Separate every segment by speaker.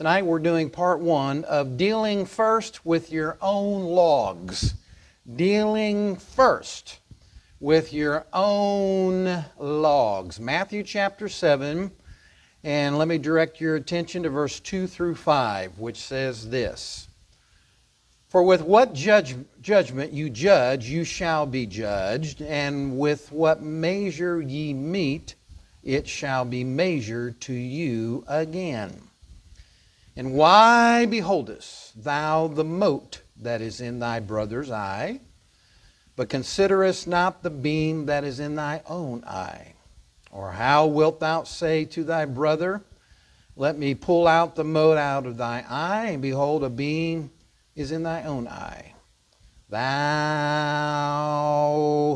Speaker 1: Tonight we're doing part one of dealing first with your own logs. Dealing first with your own logs. Matthew chapter 7, and let me direct your attention to verse 2 through 5, which says this. For with what judgment you judge, you shall be judged, and with what measure ye mete, it shall be measured to you again. And why beholdest thou the mote that is in thy brother's eye, but considerest not the beam that is in thy own eye? Or how wilt thou say to thy brother, let me pull out the mote out of thy eye, and behold, a beam is in thy own eye? Thou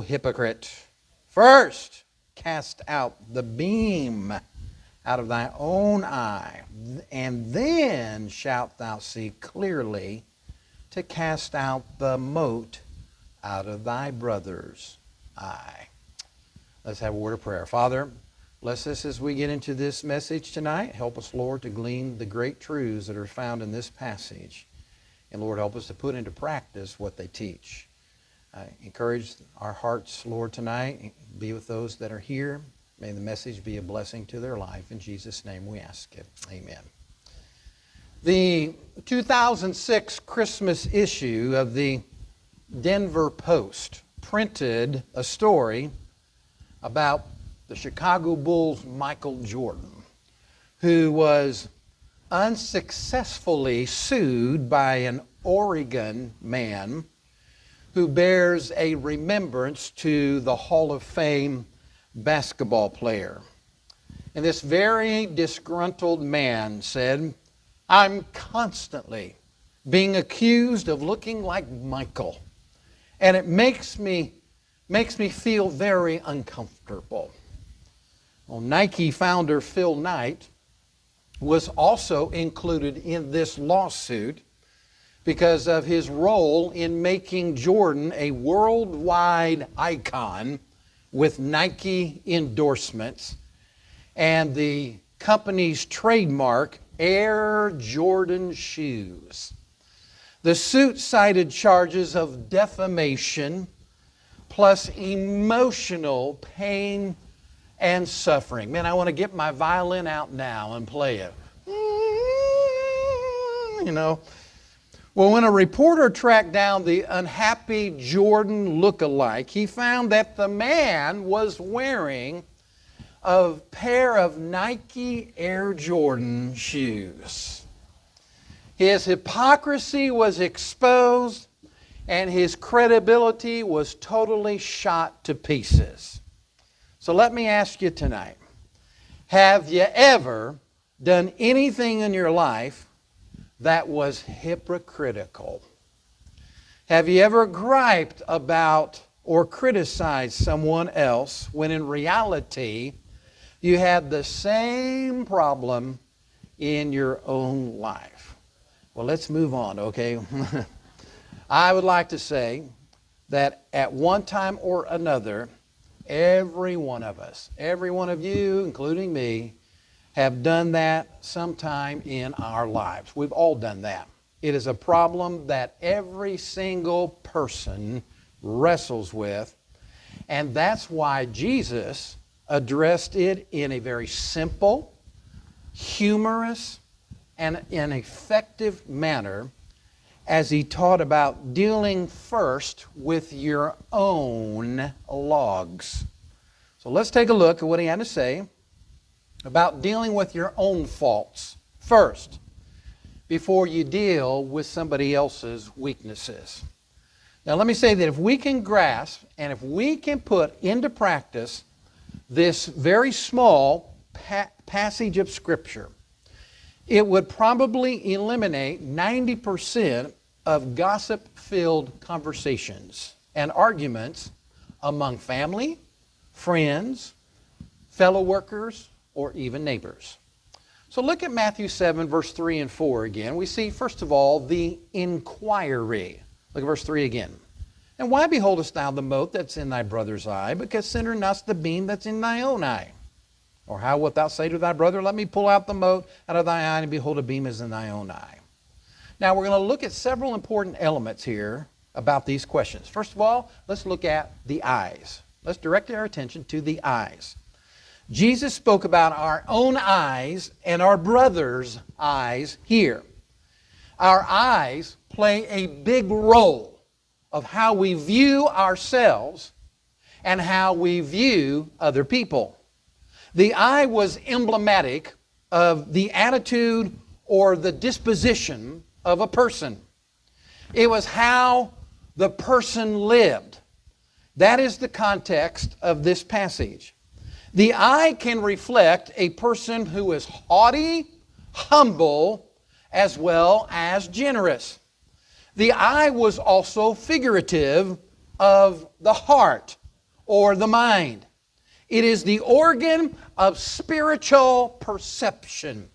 Speaker 1: hypocrite, first cast out the beam out of thy own eye, and then shalt thou see clearly to cast out the mote out of thy brother's eye. Let's have a word of prayer. Father, bless us as we get into this message tonight. Help us, Lord, to glean the great truths that are found in this passage. And Lord, help us to put into practice what they teach. Encourage our hearts, Lord, tonight. Be with those that are here. May the message be a blessing to their life. In Jesus' name we ask it. Amen. The 2006 Christmas issue of the Denver Post printed a story about the Chicago Bulls' Michael Jordan, who was unsuccessfully sued by an Oregon man who bears a remembrance to the Hall of Fame basketball player. And this very disgruntled man said, I'm constantly being accused of looking like Michael, and it makes me feel very uncomfortable. Well, Nike founder Phil Knight was also included in this lawsuit because of his role in making Jordan a worldwide icon with Nike endorsements and the company's trademark Air Jordan shoes. The suit cited charges of defamation plus emotional pain and suffering. Man, I want to get my violin out now and play it. You know. Well, when a reporter tracked down the unhappy Jordan look-alike, he found that the man was wearing a pair of Nike Air Jordan shoes. His hypocrisy was exposed, and his credibility was totally shot to pieces. So let me ask you tonight, have you ever done anything in your life that was hypocritical? Have you ever griped about or criticized someone else when in reality you had the same problem in your own life? Well, let's move on, okay? I would like to say that at one time or another, every one of us, every one of you, including me, have done that sometime in our lives. We've all done that. It is a problem that every single person wrestles with, and that's why Jesus addressed it in a very simple, humorous, and an effective manner as he taught about dealing first with your own logs. So let's take a look at what he had to say about dealing with your own faults first before you deal with somebody else's weaknesses. Now let me say that if we can grasp and if we can put into practice this very small passage of Scripture, it would probably eliminate 90% of gossip-filled conversations and arguments among family, friends, fellow workers, or even neighbors. So look at Matthew 7, verse 3 and 4 again. We see, first of all, the inquiry. Look at verse 3 again. And why beholdest thou the mote that's in thy brother's eye, but consider not the beam that's in thy own eye? Or how wilt thou say to thy brother, let me pull out the mote out of thy eye, and behold, a beam is in thy own eye? Now we're going to look at several important elements here about these questions. First of all, let's look at the eyes. Let's direct our attention to the eyes. Jesus spoke about our own eyes and our brother's eyes here. Our eyes play a big role of how we view ourselves and how we view other people. The eye was emblematic of the attitude or the disposition of a person. It was how the person lived. That is the context of this passage. The eye can reflect a person who is haughty, humble, as well as generous. The eye was also figurative of the heart or the mind. It is the organ of spiritual perception,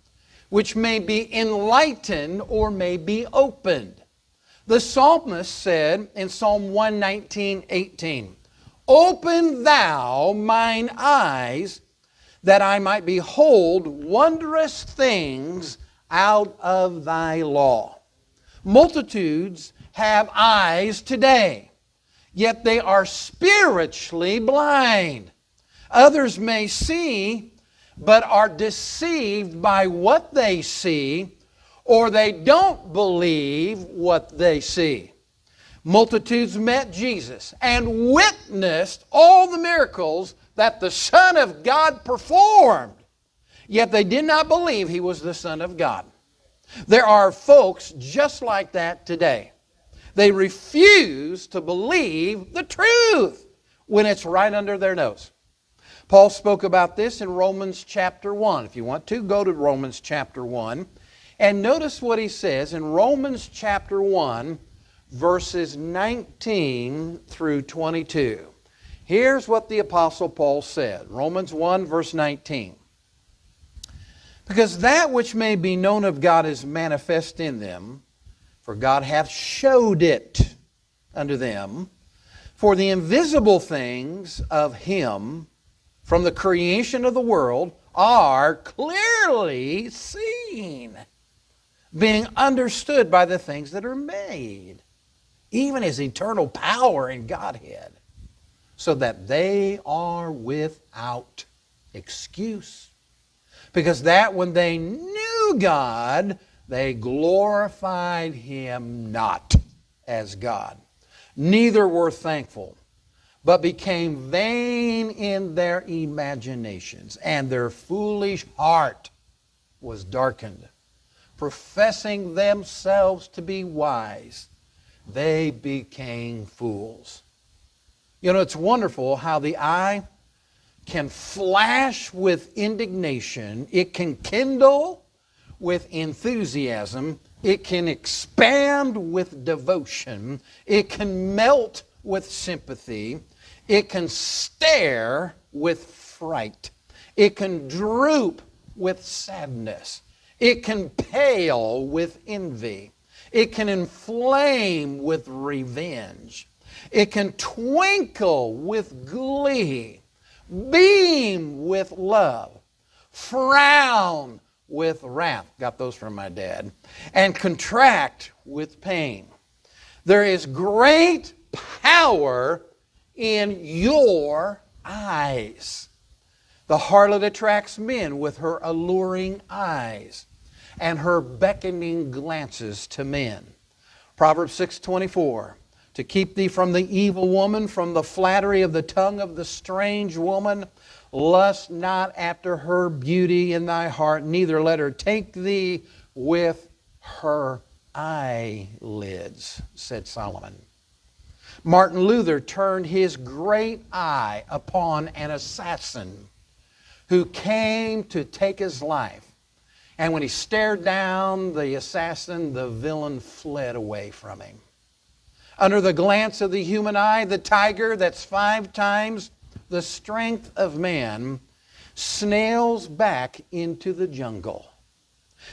Speaker 1: which may be enlightened or may be opened. The psalmist said in Psalm 119:18, open thou mine eyes, that I might behold wondrous things out of thy law. Multitudes have eyes today, yet they are spiritually blind. Others may see, but are deceived by what they see, or they don't believe what they see. Multitudes met Jesus and witnessed all the miracles that the Son of God performed, yet they did not believe He was the Son of God. There are folks just like that today. They refuse to believe the truth when it's right under their nose. Paul spoke about this in Romans chapter 1. If you want to, go to Romans chapter 1. And notice what he says in Romans chapter 1, verses 19 through 22. Here's what the Apostle Paul said. Romans 1, verse 19. Because that which may be known of God is manifest in them, for God hath showed it unto them. For the invisible things of Him from the creation of the world are clearly seen, being understood by the things that are made, even His eternal power and Godhead, so that they are without excuse. Because that when they knew God, they glorified Him not as God, neither were thankful, but became vain in their imaginations, and their foolish heart was darkened. Professing themselves to be wise, they became fools. You know, it's wonderful how the eye can flash with indignation. It can kindle with enthusiasm. It can expand with devotion. It can melt with sympathy. It can stare with fright. It can droop with sadness. It can pale with envy. It can inflame with revenge. It can twinkle with glee, beam with love, frown with wrath, got those from my dad, and contract with pain. There is great power in your eyes. The harlot attracts men with her alluring eyes and her beckoning glances to men. Proverbs 6:24, to keep thee from the evil woman, from the flattery of the tongue of the strange woman, lust not after her beauty in thy heart, neither let her take thee with her eyelids, said Solomon. Martin Luther turned his great eye upon an assassin who came to take his life. And when he stared down the assassin, the villain fled away from him. Under the glance of the human eye, the tiger that's 5 times the strength of man snails back into the jungle.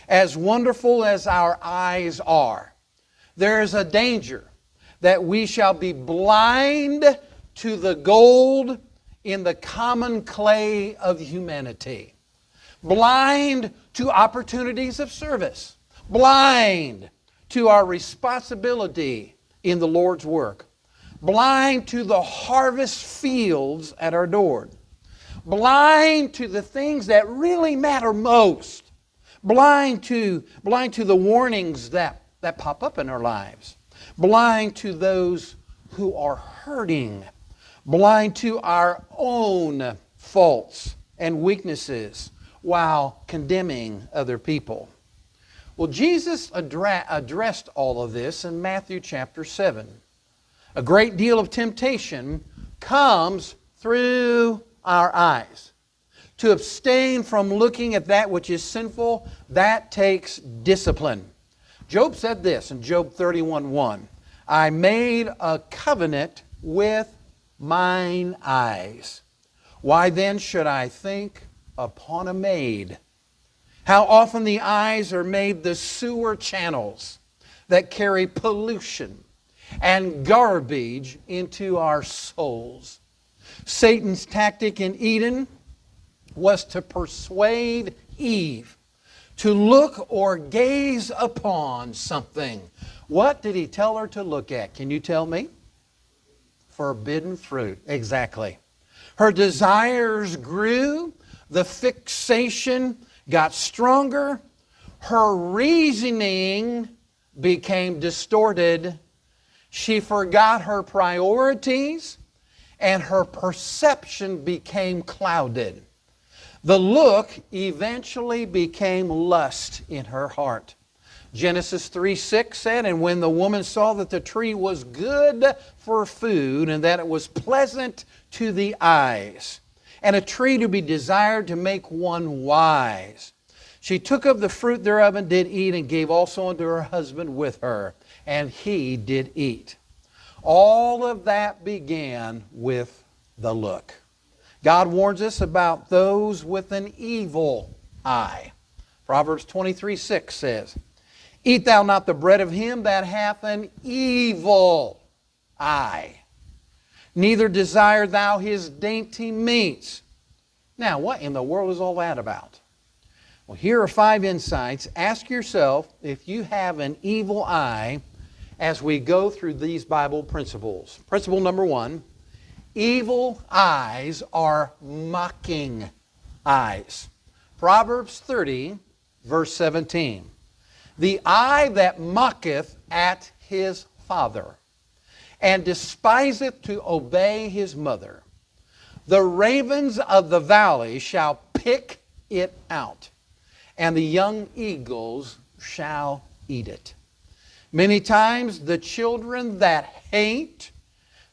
Speaker 1: As wonderful as our eyes are, there is a danger that we shall be blind to the gold in the common clay of humanity, blind to opportunities of service, blind to our responsibility in the Lord's work, blind to the harvest fields at our door, blind to the things that really matter most, blind to the warnings that pop up in our lives, blind to those who are hurting, blind to our own faults and weaknesses while condemning other people. Well, Jesus addressed all of this in Matthew chapter 7. A great deal of temptation comes through our eyes. To abstain from looking at that which is sinful, that takes discipline. Job said this in Job 31:1, I made a covenant with mine eyes. Why then should I think upon a maid? How often the eyes are made the sewer channels that carry pollution and garbage into our souls. Satan's tactic in Eden was to persuade Eve to look or gaze upon something. What did he tell her to look at? Can you tell me? Forbidden fruit. Exactly. Her desires grew. The fixation got stronger. Her reasoning became distorted. She forgot her priorities, and her perception became clouded. The look eventually became lust in her heart. Genesis 3:6 said, and when the woman saw that the tree was good for food, and that it was pleasant to the eyes, and a tree to be desired to make one wise, she took of the fruit thereof and did eat, and gave also unto her husband with her, and he did eat. All of that began with the look. God warns us about those with an evil eye. Proverbs 23:6 says, eat thou not the bread of him that hath an evil eye, neither desire thou his dainty meats. Now, what in the world is all that about? Well, here are 5 insights. Ask yourself if you have an evil eye as we go through these Bible principles. Principle number 1, evil eyes are mocking eyes. Proverbs 30, verse 17. The eye that mocketh at his father, and despiseth to obey his mother, the ravens of the valley shall pick it out, and the young eagles shall eat it. Many times the children that hate,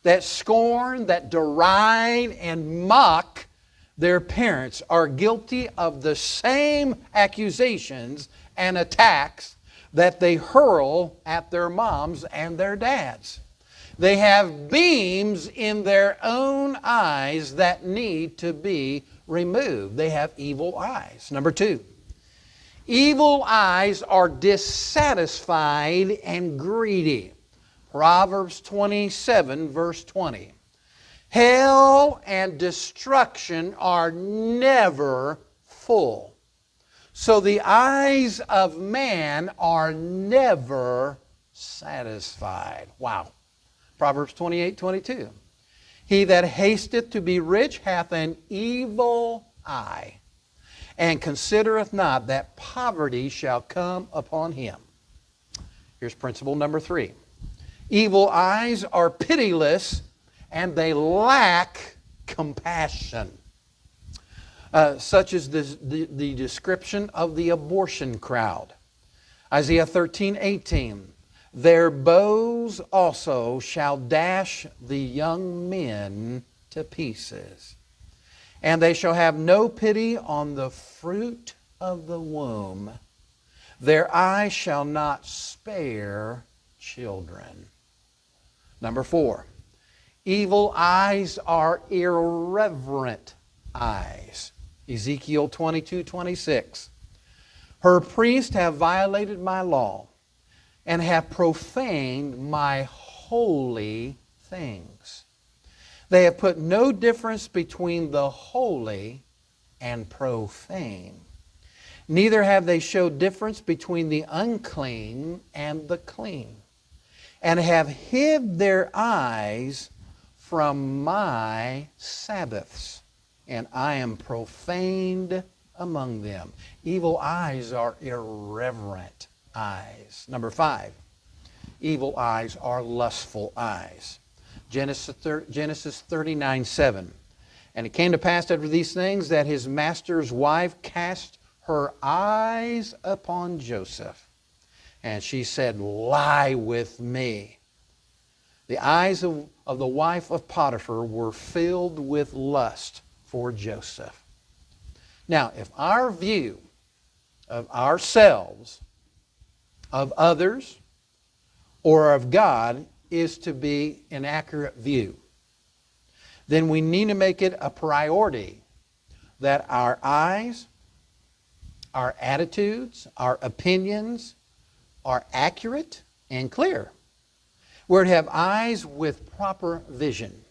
Speaker 1: that scorn, that deride and mock their parents are guilty of the same accusations and attacks that they hurl at their moms and their dads. They have beams in their own eyes that need to be removed. They have evil eyes. Number 2, evil eyes are dissatisfied and greedy. Proverbs 27, verse 20. Hell and destruction are never full, so the eyes of man are never satisfied. Wow. Proverbs 28:22. He that hasteth to be rich hath an evil eye, and considereth not that poverty shall come upon him. Here's principle number 3. Evil eyes are pitiless, and they lack compassion. Such is the description of the abortion crowd. Isaiah 13:18. Their bows also shall dash the young men to pieces, and they shall have no pity on the fruit of the womb. Their eyes shall not spare children. Number 4, evil eyes are irreverent eyes. Ezekiel 22:26. Her priests have violated my law, and have profaned my holy things. They have put no difference between the holy and profane. Neither have they showed difference between the unclean and the clean, and have hid their eyes from my Sabbaths, and I am profaned among them. Evil eyes are irreverent eyes. Number 5, evil eyes are lustful eyes. Genesis 39:7. And it came to pass after these things that his master's wife cast her eyes upon Joseph, and she said, lie with me. The eyes of the wife of Potiphar were filled with lust for Joseph. Now, if our view of ourselves, of others, or of God is to be an accurate view, then we need to make it a priority that our eyes, our attitudes, our opinions are accurate and clear. We're to have eyes with proper vision.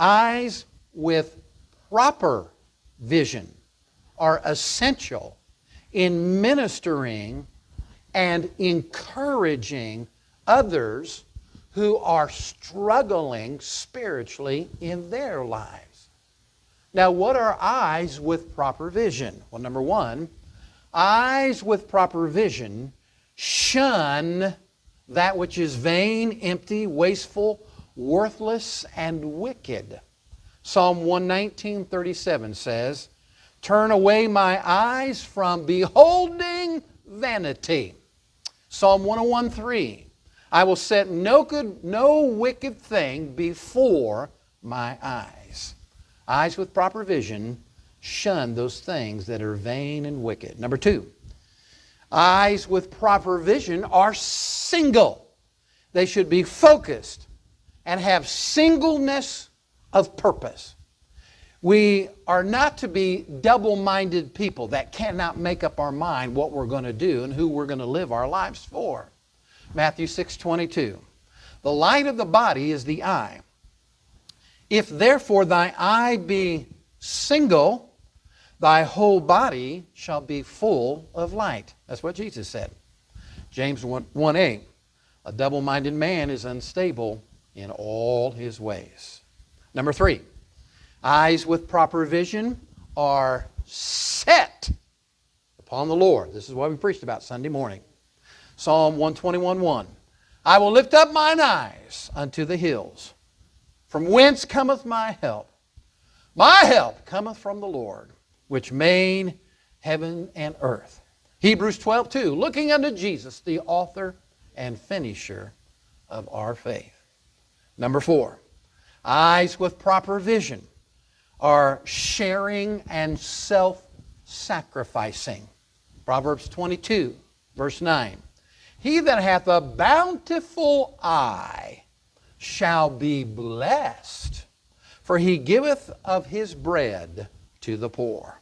Speaker 1: Eyes with proper vision are essential in ministering and encouraging others who are struggling spiritually in their lives. Now, what are eyes with proper vision? Well, number 1, eyes with proper vision shun that which is vain, empty, wasteful, worthless, and wicked. Psalm 119:37 says, turn away my eyes from beholding vanity. Psalm 101:3, I will set no wicked thing before my eyes. Eyes with proper vision shun those things that are vain and wicked. Number 2, eyes with proper vision are single. They should be focused and have singleness of purpose. We are not to be double-minded people that cannot make up our mind what we're going to do and who we're going to live our lives for. Matthew 6:22. The light of the body is the eye. If therefore thy eye be single, thy whole body shall be full of light. That's what Jesus said. James 1:8. A double-minded man is unstable in all his ways. Number 3, eyes with proper vision are set upon the Lord. This is what we preached about Sunday morning. Psalm 121:1. I will lift up mine eyes unto the hills. From whence cometh my help? My help cometh from the Lord, which made heaven and earth. Hebrews 12:2. Looking unto Jesus, the author and finisher of our faith. Number 4, eyes with proper vision are sharing and self-sacrificing. Proverbs 22:9. He that hath a bountiful eye shall be blessed, for he giveth of his bread to the poor.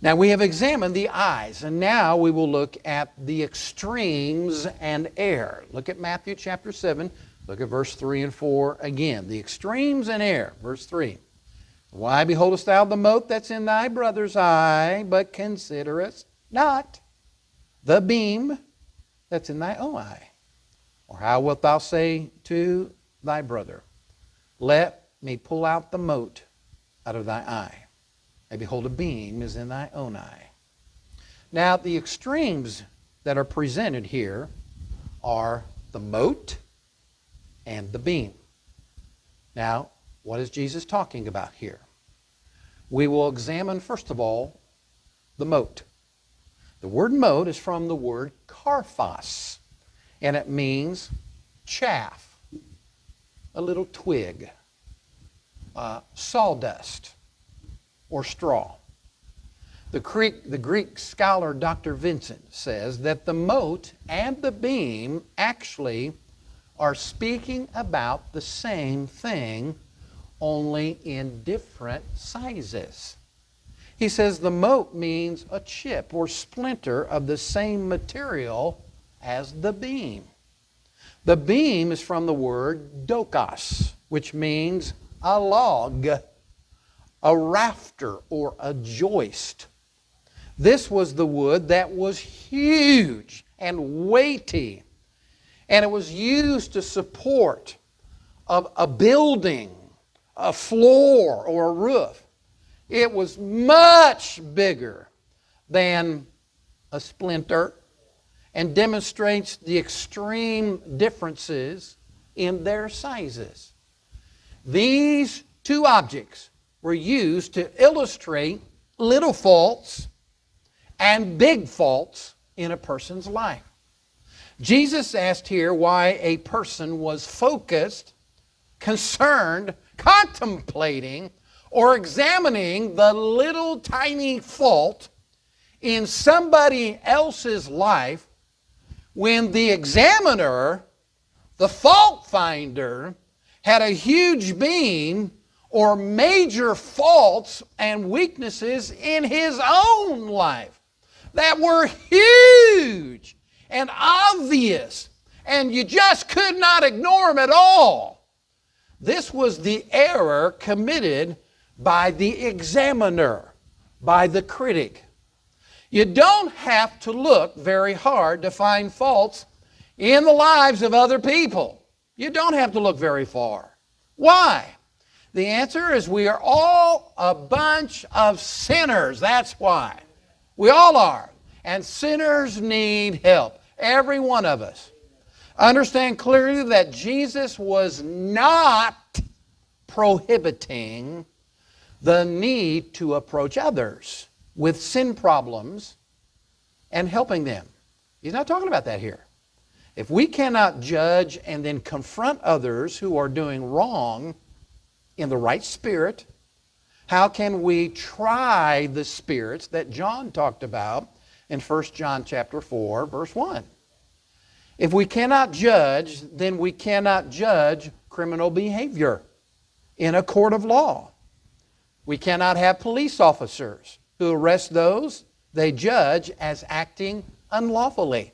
Speaker 1: Now we have examined the eyes, and now we will look at the extremes and error. Look at Matthew chapter 7. Look at verse 3 and 4 again. The extremes and error. Verse 3. Why beholdest thou the mote that's in thy brother's eye, but considerest not the beam that's in thy own eye? Or how wilt thou say to thy brother, let me pull out the mote out of thy eye, and behold, a beam is in thy own eye? Now, the extremes that are presented here are the mote and the beam. Now, what is Jesus talking about here? We will examine, first of all, the mote. The word mote is from the word karphos, and it means chaff, a little twig, sawdust, or straw. The Greek scholar Dr. Vincent says that the mote and the beam actually are speaking about the same thing, only in different sizes. He says the mote means a chip or splinter of the same material as the beam. The beam is from the word dokos, which means a log, a rafter, or a joist. This was the wood that was huge and weighty, and it was used to support a building, a floor, or a roof. It was much bigger than a splinter and demonstrates the extreme differences in their sizes. These two objects were used to illustrate little faults and big faults in a person's life. Jesus asked here why a person was focused, concerned, contemplating, or examining the little tiny fault in somebody else's life when the examiner, the fault finder, had a huge beam or major faults and weaknesses in his own life that were huge and obvious, and you just could not ignore them at all. This was the error committed by the examiner, by the critic. You don't have to look very hard to find faults in the lives of other people. You don't have to look very far. Why? The answer is we are all a bunch of sinners. That's why. We all are. And sinners need help. Every one of us. Understand clearly that Jesus was not prohibiting the need to approach others with sin problems and helping them. He's not talking about that here. If we cannot judge and then confront others who are doing wrong in the right spirit, how can we try the spirits that John talked about in 1 John chapter 4, verse 1? If we cannot judge, then we cannot judge criminal behavior in a court of law. We cannot have police officers who arrest those they judge as acting unlawfully.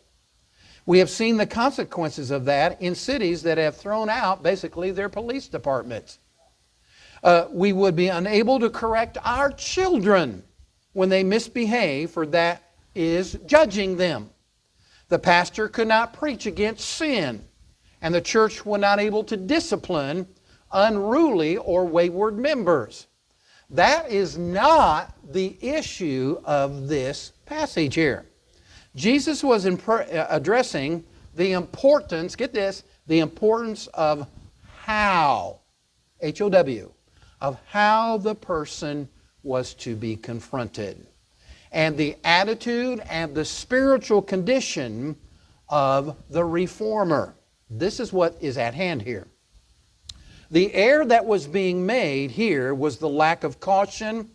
Speaker 1: We have seen the consequences of that in cities that have thrown out basically their police departments. We would be unable to correct our children when they misbehave, for that is judging them. The pastor could not preach against sin, and the church was not able to discipline unruly or wayward members. That is not the issue of this passage here. Jesus was addressing the importance, get this, the importance of how, H-O-W, of how the person was to be confronted, and the attitude and the spiritual condition of the reformer. This is what is at hand here. The error that was being made here was the lack of caution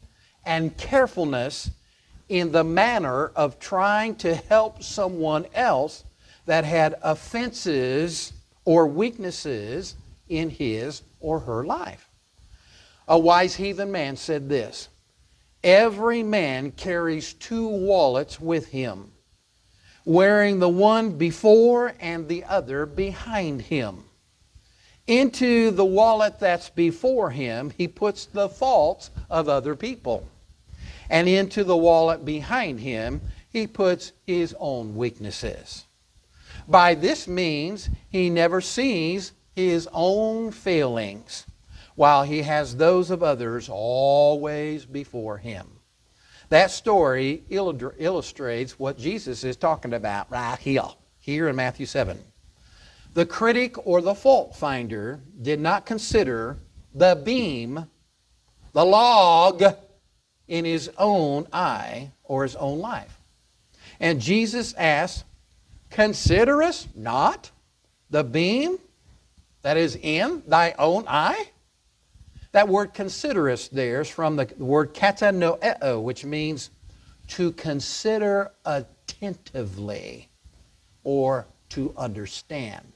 Speaker 1: and carefulness in the manner of trying to help someone else that had offenses or weaknesses in his or her life. A wise heathen man said this: "Every man carries two wallets with him, wearing the one before and the other behind him. Into the wallet that's before him, he puts the faults of other people. And into the wallet behind him, he puts his own weaknesses. By this means, he never sees his own failings, while he has those of others always before him." That story illustrates what Jesus is talking about right here in Matthew 7. The critic or the fault finder did not consider the beam, the log, in his own eye or his own life. And Jesus asked, "Considerest not the beam that is in thy own eye?" That word considerest there is from the word katanoeo, which means to consider attentively or to understand.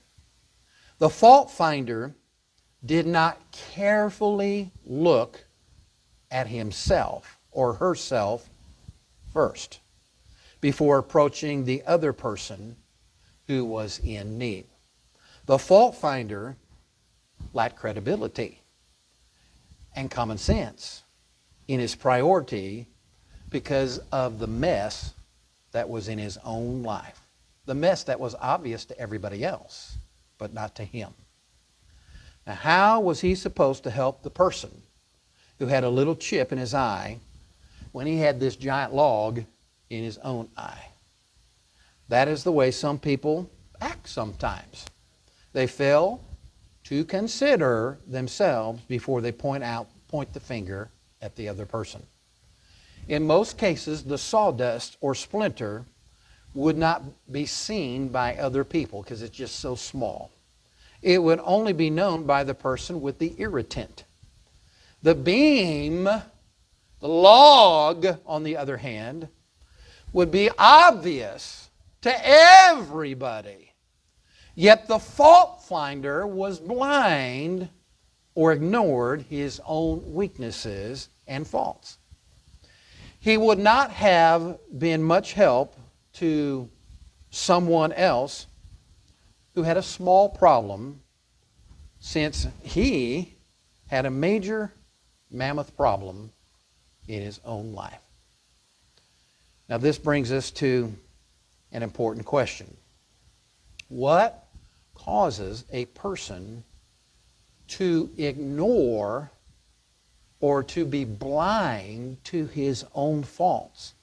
Speaker 1: The fault finder did not carefully look at himself or herself first before approaching the other person who was in need. The fault finder lacked credibility. and common sense in his priority because of the mess that was in his own life. The mess that was obvious to everybody else, but not to him. Now, how was he supposed to help the person who had a little chip in his eye when he had this giant log in his own eye? That is the way some people act sometimes. They fail to consider themselves before they point the finger at the other person. In most cases, the sawdust or splinter would not be seen by other people because it's just so small. It would only be known by the person with the irritant. The beam, the log, on the other hand, would be obvious to everybody. Yet the fault finder was blind or ignored his own weaknesses and faults. He would not have been much help to someone else who had a small problem, since he had a major mammoth problem in his own life. Now this brings us to an important question. What causes a person to ignore or to be blind to his own faults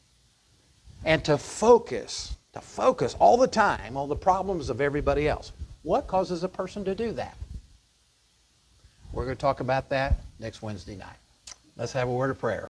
Speaker 1: and to focus all the time on the problems of everybody else? What causes a person to do that? We're going to talk about that next Wednesday night. Let's have a word of prayer.